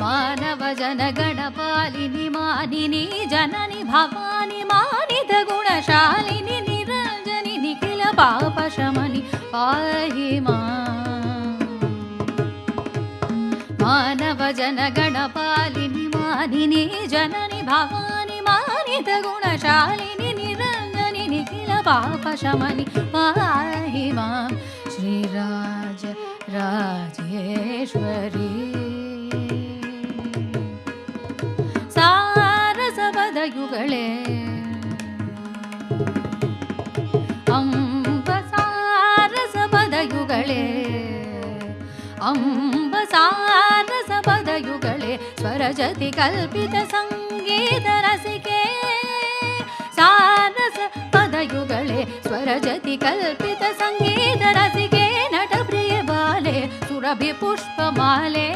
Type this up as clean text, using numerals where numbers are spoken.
ಮಾನವ ಜನಗಣಪಾಲಿನಿ ಮಾನಿನಿ ಜನನಿ ಭವಾನಿ ಮಾನಿತ ಗುಣಶಾಲಿನಿ ನಿರಂಜನಿ ನಿಖಿಲ ಪಾಪ ಶಮನಿ ಪಾಹಿ ಮಾನವ ಜನಗಣಪಾಲಿನಿ ಮಾನಿನಿ ಜನನಿ ಭವಾನಿ ಮಾನಿತ ಗುಣಶಾಲಿನಿ ನಿರಂಜನಿ ನಿಖಿಲ ಪಾಪ ಶಮನಿ ಪಾಹಿ ಮಾಂ ಶ್ರೀರಾಜ ರಾಜೇಶ್ವರಿ ಸಾರಸಪದಯುಗಳೇ ಅಂಬ ಸಾರಸಪದಯುಗಳೇ ಅಂಬ ಸಾರಸಪದಯುಗಳೇ ಸ್ವರಜತಿ ಕಲ್ಪಿತ ಸಂಗೀತ ರಸಿಕೆ ಸಾರಸ ಪದಯುಗಳೇ ಸ್ವರಜತಿ ಕಲ್ಪಿತ ಸಂಗೀತ ರಸಿಕೆ ನಟ ಪ್ರಿಯ ಬಾಲೆ ಸುರಭಿ ಪುಷ್ಪಮಾಲೆ